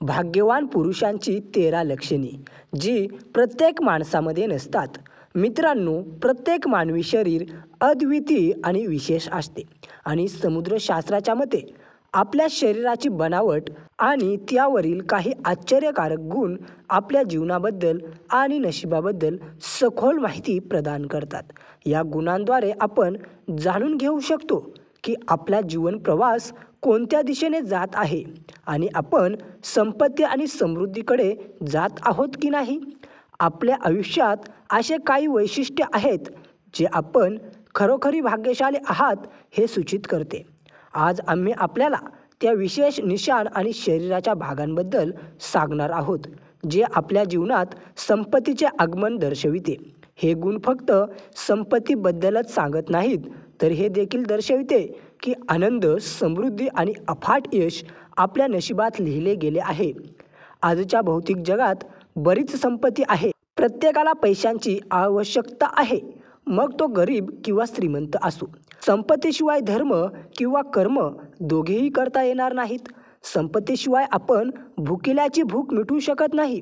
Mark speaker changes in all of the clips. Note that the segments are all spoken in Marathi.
Speaker 1: भाग्यवान पुरुषांची 13 लक्षणे जी प्रत्येक माणसामध्ये नसतात. मित्रांनो, प्रत्येक मानवी शरीर अद्वितीय आणि विशेष असते आणि समुद्रशास्त्राच्या मते आपल्या शरीराची बनावट आणि त्यावरील काही आश्चर्यकारक गुण आपल्या जीवनाबद्दल आणि नशिबाबद्दल सखोल माहिती प्रदान करतात. या गुणांद्वारे आपण जाणून घेऊ शकतो की आपला जीवन प्रवास कोणत्या दिशेने जात आहे आणि आपण संपत्ती आणि समृद्धीकडे जात आहोत की नाही. आपल्या आयुष्यात असे काही वैशिष्ट्ये आहेत जे आपण खरोखरी भाग्यशाली आहात हे सूचित करते. आज आम्ही आपल्याला त्या विशेष निशाण आणि शरीराच्या भागांबद्दल सांगणार आहोत जे आपल्या जीवनात संपत्तीचे आगमन दर्शविते. हे गुण फक्त संपत्तीबद्दलच सांगत नाहीत, तर हे देखील दर्शविते की आनंद, समृद्धी आणि अफाट यश आपल्या नशिबात लिहिले गेले आहे. आजच्या भौतिक जगात बरीच संपत्ती आहे. प्रत्येकाला पैशांची आवश्यकता आहे, मग तो गरीब किंवा श्रीमंत असो. संपत्तीशिवाय धर्म किंवा कर्म दोघेही करता येणार नाहीत. संपत्तीशिवाय आपण भुकेल्याची भूक मिटवू शकत नाही.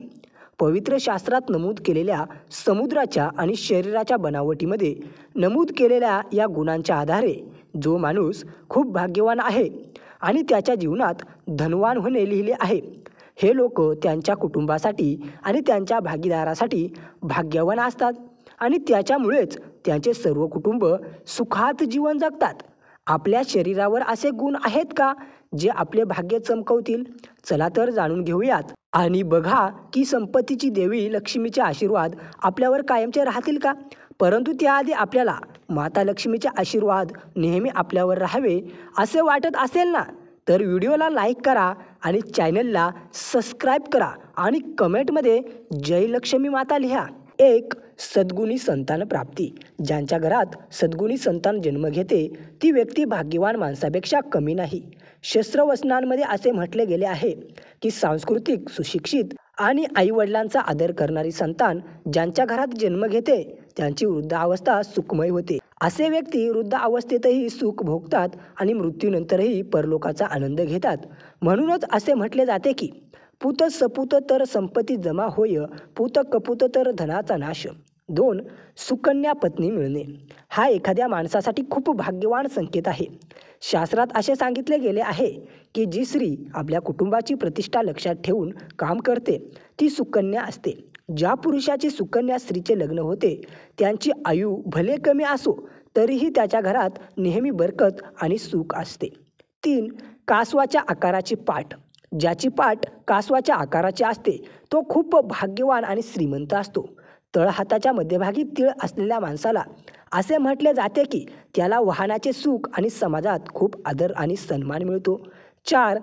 Speaker 1: पवित्र शास्त्रात नमूद केलेल्या समुद्राच्या आणि शरीराच्या बनावटीमध्ये नमूद केलेल्या या गुणांच्या आधारे जो माणूस खूप भाग्यवान आहे आणि त्याच्या जीवनात धनवान होणे लिहिले आहे. हे लोक त्यांच्या कुटुंबासाठी आणि त्यांच्या भागीदारासाठी भाग्यवान असतात आणि त्याच्यामुळेच त्यांचे सर्व कुटुंब सुखात जीवन जगतात. आपल्या शरीरावर असे गुण आहेत का जे आपले भाग्य चमकवतील? चला तर जाणून घेऊयात आणि बघा की संपत्तीची देवी लक्ष्मीचे आशीर्वाद आपल्यावर कायमचे राहतील का. परंतु त्याआधी आपल्याला माता लक्ष्मीचे आशीर्वाद नेहमी आपल्यावर राहावे असे वाटत असेल ना, तर व्हिडिओला लाईक करा आणि चॅनलला सबस्क्राईब करा आणि कमेंटमध्ये जय लक्ष्मी माता लिहा. 1. सद्गुणी संतान प्राप्ती. ज्यांच्या घरात सद्गुणी संतान जन्म घेते ती व्यक्ती भाग्यवान माणसापेक्षा कमी नाही. शास्त्रवचनांमध्ये असे म्हटले गेले आहे की सांस्कृतिक, सुशिक्षित आणि आईवडिलांचा आदर करणारी संतान ज्यांच्या घरात जन्म घेते त्यांची वृद्धावस्था सुखमय होते. असे व्यक्ती वृद्ध अवस्थेतही सुख भोगतात आणि मृत्यूनंतरही परलोकाचा आनंद घेतात. म्हणूनच असे म्हटले जाते की पूत सपूत तर संपत्ती जमा होय, पूत कपूत तर धनाचा नाश. 2. सुकन्या पत्नी मिळणे. हा एखाद्या माणसासाठी खूप भाग्यवान संकेत आहे. शास्त्रात असे सांगितले गेले आहे की जी स्त्री आपल्या कुटुंबाची प्रतिष्ठा लक्षात ठेवून काम करते ती सुकन्या असते. ज्या पुरुषाची सुकन्या स्त्रीचे लग्न होते त्यांची आयु भले कमी असो तरीही त्याच्या घरात नेहमी बरकत आणि सुख असते. 3. कासवाच्या आकाराची पाठ. ज्याची पाठ कासवाच्या आकाराची असते तो खूप भाग्यवान आणि श्रीमंत असतो. तळहाताच्या मध्यभागी तीळ असलेल्या माणसाला असे म्हटले जाते की त्याला वाहनाचे सुख आणि समाजात खूप आदर आणि सन्मान मिळतो. 4.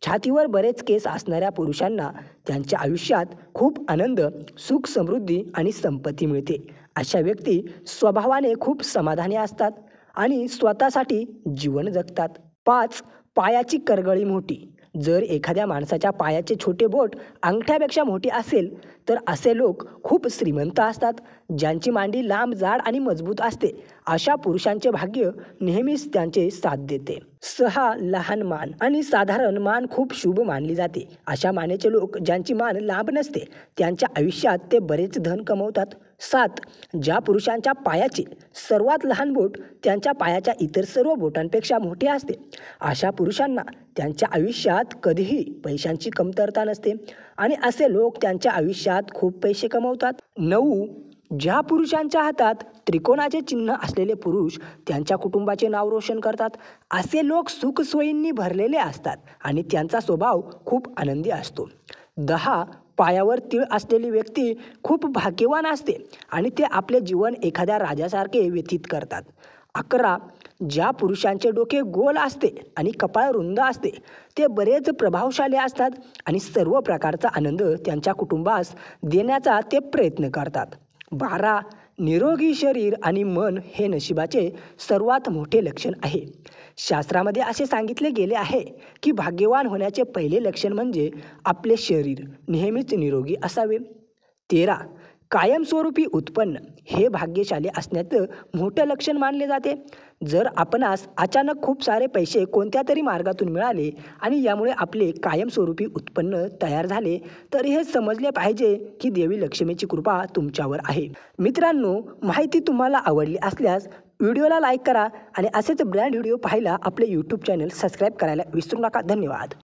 Speaker 1: छातीवर बरेच केस असणाऱ्या पुरुषांना त्यांच्या आयुष्यात खूप आनंद, सुख, समृद्धी आणि संपत्ती मिळते. अशा व्यक्ती स्वभावाने खूप समाधानी असतात आणि स्वतःसाठी जीवन जगतात. 5. पायाची करगळी मोठी. जर एखाद्या माणसाच्या पायाचे छोटे बोट अंगठ्यापेक्षा मोठी असेल तर असे लोक खूप श्रीमंत असतात. ज्यांची मांडी लांब, जाड आणि मजबूत असते अशा पुरुषांचे भाग्य नेहमीच त्यांचे साथ देते. 6. लहान मान आणि साधारण मान खूप शुभ मानली जाते. अशा मानेचे लोक ज्यांची मान लांब नसते त्यांच्या आयुष्यात ते बरेच धन कमवतात. 7. ज्या पुरुषांच्या पायाचे सर्वात लहान बोट त्यांच्या पायाच्या इतर सर्व बोटांपेक्षा मोठे असते अशा पुरुषांना त्यांच्या आयुष्यात कधीही पैशांची कमतरता नसते आणि असे लोक त्यांच्या आयुष्यात खूप पैसे कमवतात. 9. ज्या पुरुषांच्या हातात त्रिकोणाचे चिन्ह असलेले पुरुष त्यांच्या कुटुंबाचे नाव रोशन करतात. असे लोक सुखसोयींनी भरलेले असतात आणि त्यांचा स्वभाव खूप आनंदी असतो. 10. पायावर तीळ असलेली व्यक्ती खूप भाग्यवान असते आणि ते आपले जीवन एखाद्या राजासारखे व्यतीत करतात. 11. ज्या पुरुषांचे डोके गोल असते आणि कपाळ रुंद असते ते बरेच प्रभावशाली असतात आणि सर्व प्रकारचा आनंद त्यांच्या कुटुंबास देण्याचा ते प्रयत्न करतात. 12. निरोगी शरीर आणि मन हे नशिबाचे सर्वात मोठे लक्षण आहे. शास्त्रामध्ये असे सांगितले गेले आहे की भाग्यवान होण्याचे पहिले लक्षण म्हणजे आपले शरीर नेहमीच निरोगी असावे. 13. कायमस्वरूपी उत्पन्न हे भाग्यशाली असण्याचं मोठं लक्षण मानले जाते. जर आपणास अचानक खूप सारे पैसे कोणत्या तरी मार्गातून मिळाले आणि यामुळे आपले कायमस्वरूपी उत्पन्न तयार झाले, तर हे समजले पाहिजे की देवी लक्ष्मीची कृपा तुमच्यावर आहे. मित्रांनो, माहिती तुम्हाला आवडली असल्यास व्हिडिओला लाईक करा आणि असेच ब्रँड व्हिडिओ पाहायला आपले यूट्यूब चॅनल सबस्क्राईब करायला विसरू नका. धन्यवाद.